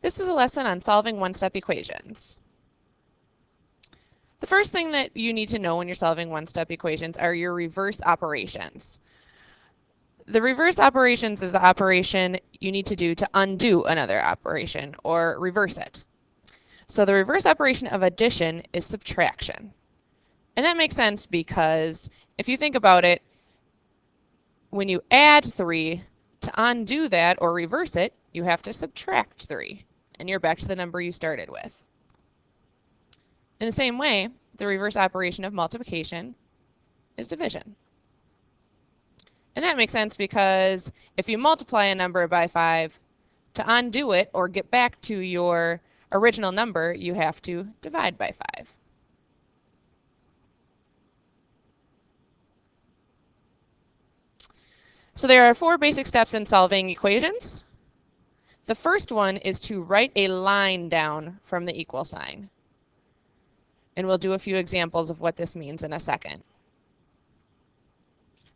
This is a lesson on solving one-step equations. The first thing that you need to know when you're solving one-step equations are your reverse operations. The reverse operations is the operation you need to do to undo another operation or reverse it. So the reverse operation of addition is subtraction. And that makes sense because if you think about it, when you add 3, to undo that or reverse it, you have to subtract 3. And you're back to the number you started with. In the same way, the reverse operation of multiplication is division. And that makes sense because if you multiply a number by 5, to undo it or get back to your original number, you have to divide by 5. So there are 4 basic steps in solving equations. The first one is to write a line down from the equal sign. And we'll do a few examples of what this means in a second.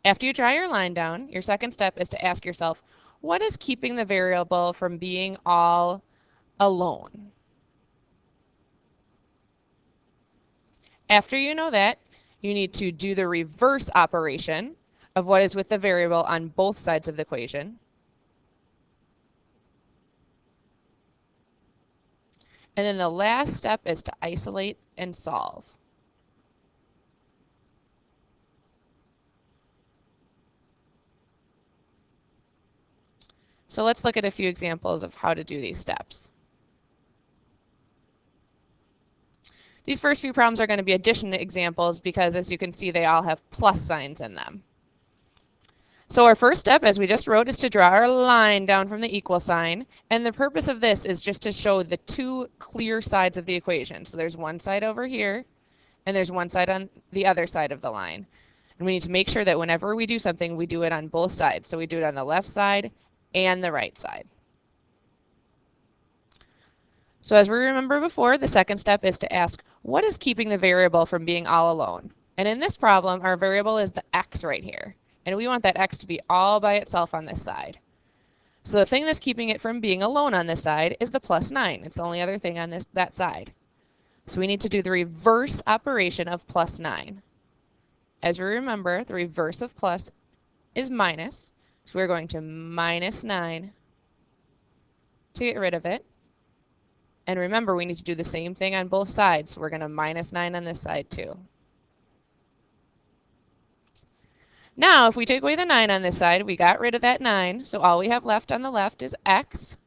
After you draw your line down, your second step is to ask yourself, what is keeping the variable from being all alone? After you know that, you need to do the reverse operation of what is with the variable on both sides of the equation. And then the last step is to isolate and solve. So let's look at a few examples of how to do these steps. These first few problems are going to be addition examples because, as you can see, they all have plus signs in them. So our first step, as we just wrote, is to draw our line down from the equal sign. And the purpose of this is just to show the 2 clear sides of the equation. So there's one side over here, and there's one side on the other side of the line. And we need to make sure that whenever we do something, we do it on both sides. So we do it on the left side and the right side. So as we remember before, the second step is to ask, what is keeping the variable from being all alone? And in this problem, our variable is the x right here. And we want that x to be all by itself on this side. So the thing that's keeping it from being alone on this side is the plus 9. It's the only other thing on that side. So we need to do the reverse operation of plus 9. As we remember, the reverse of plus is minus. So we're going to minus 9 to get rid of it. And remember, we need to do the same thing on both sides. So we're going to minus 9 on this side too. Now, if we take away the 9 on this side, we got rid of that 9. So all we have left on the left is x.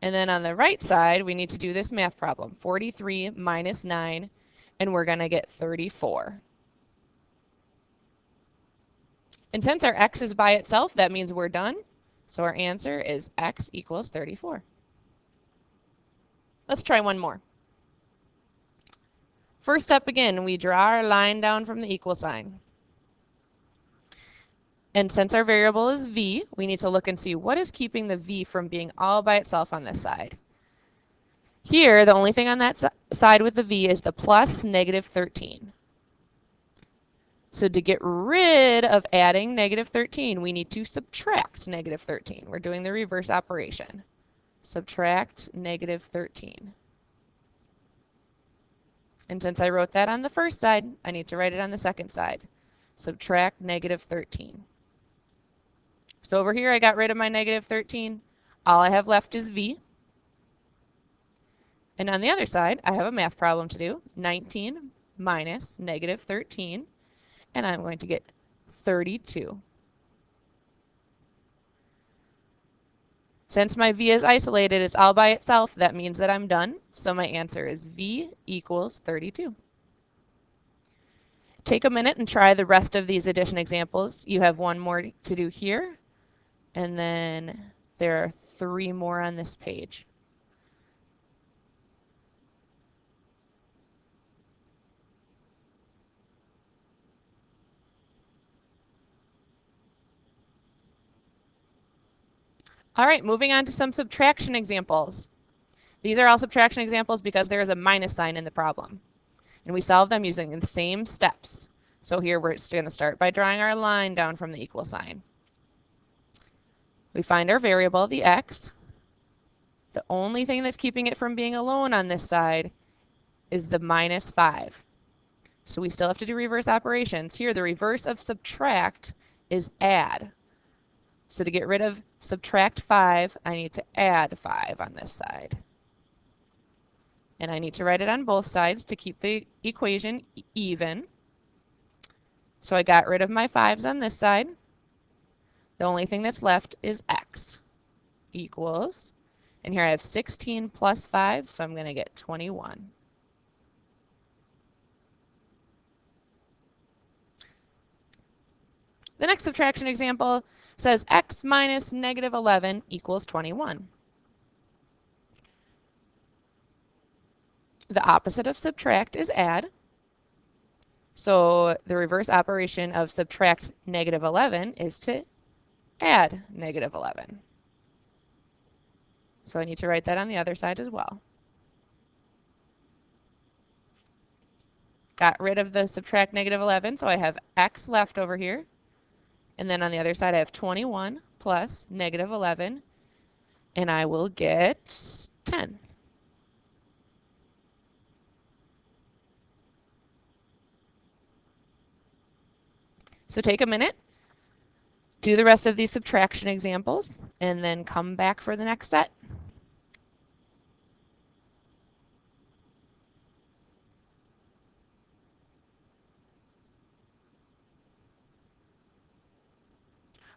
And then on the right side, we need to do this math problem. 43 minus 9, and we're going to get 34. And since our x is by itself, that means we're done. So our answer is x equals 34. Let's try one more. First up again, we draw our line down from the equal sign. And since our variable is v, we need to look and see what is keeping the v from being all by itself on this side. Here, the only thing on that side with the v is the plus negative 13. So to get rid of adding negative 13, we need to subtract negative 13. We're doing the reverse operation. Subtract negative 13. And since I wrote that on the first side, I need to write it on the second side. Subtract negative 13. So over here, I got rid of my negative 13. All I have left is v. And on the other side, I have a math problem to do. 19 minus negative 13. And I'm going to get 32. Since my v is isolated, it's all by itself. That means that I'm done. So my answer is v equals 32. Take a minute and try the rest of these addition examples. You have one more to do here. And then there are 3 more on this page. All right, moving on to some subtraction examples. These are all subtraction examples because there is a minus sign in the problem. And we solve them using the same steps. So here we're just going to start by drawing our line down from the equal sign. We find our variable, the x. The only thing that's keeping it from being alone on this side is the minus 5. So we still have to do reverse operations. Here, the reverse of subtract is add. So to get rid of subtract 5, I need to add 5 on this side. And I need to write it on both sides to keep the equation even. So I got rid of my 5's on this side. The only thing that's left is x equals, and here I have 16 plus 5, so I'm going to get 21. The next subtraction example says x minus negative 11 equals 21. The opposite of subtract is add. So the reverse operation of subtract negative 11 is to add negative 11. So I need to write that on the other side as well. Got rid of the subtract negative 11, so I have x left over here. And then on the other side I have 21 plus negative 11, and I will get 10. So take a minute, do the rest of these subtraction examples, and then come back for the next set.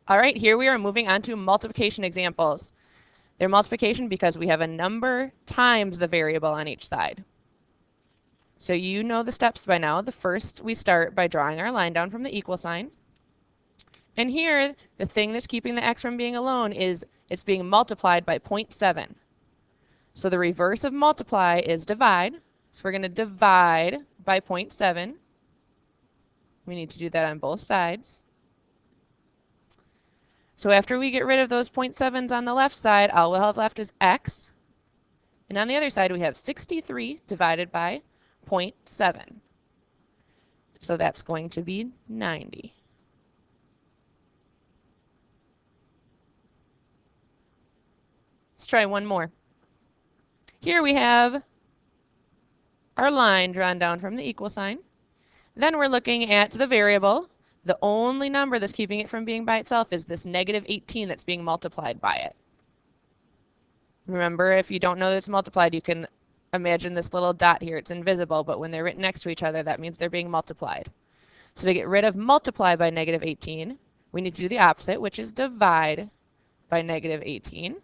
All right, here we are moving on to multiplication examples. They're multiplication because we have a number times the variable on each side. So you know the steps by now. The first, we start by drawing our line down from the equal sign. And here, the thing that's keeping the x from being alone is it's being multiplied by 0.7. So the reverse of multiply is divide. So we're going to divide by 0.7. We need to do that on both sides. So after we get rid of those 0.7s on the left side, all we'll have left is x. And on the other side, we have 63 divided by 0.7. So that's going to be 90. Let's try one more. Here we have our line drawn down from the equal sign. Then we're looking at the variable. The only number that's keeping it from being by itself is this negative 18 that's being multiplied by it. Remember, if you don't know that it's multiplied, you can imagine this little dot here. It's invisible, but when they're written next to each other, that means they're being multiplied. So to get rid of multiply by negative 18, we need to do the opposite, which is divide by negative 18.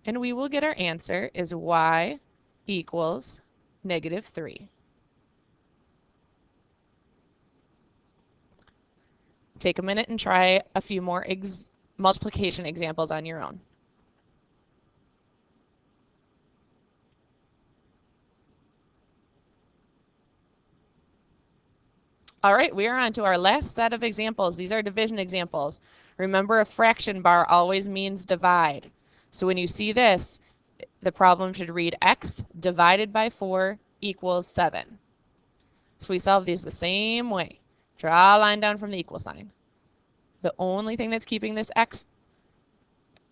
And we will get our answer is y equals negative 3. Take a minute and try a few more multiplication examples on your own. All right, we are on to our last set of examples. These are division examples. Remember, a fraction bar always means divide. So when you see this, the problem should read x divided by 4 equals 7. So we solve these the same way. Draw a line down from the equal sign. The only thing that's keeping this x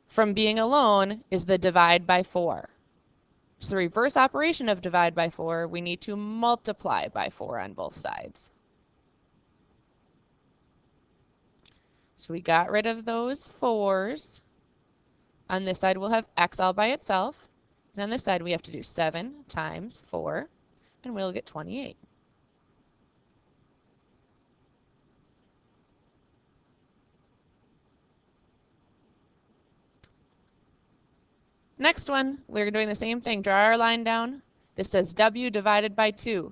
from being alone is the divide by 4. So the reverse operation of divide by 4, we need to multiply by 4 on both sides. So we got rid of those 4's. On this side, we'll have x all by itself. And on this side, we have to do 7 times 4, and we'll get 28. Next one, we're doing the same thing. Draw our line down. This says w divided by 2.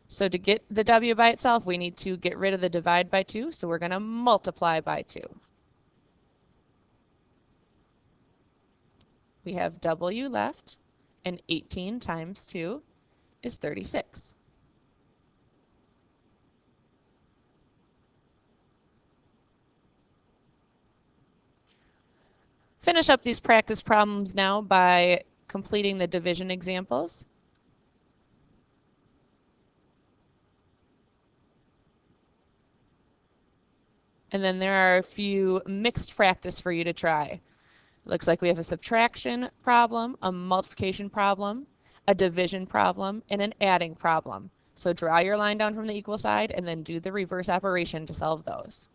So to get the w by itself, we need to get rid of the divide by 2, so we're going to multiply by 2. We have w left, and 18 times 2 is 36. Finish up these practice problems now by completing the division examples. And then there are a few mixed practice for you to try. Looks like we have a subtraction problem, a multiplication problem, a division problem, and an adding problem. So draw your line down from the equal side and then do the reverse operation to solve those.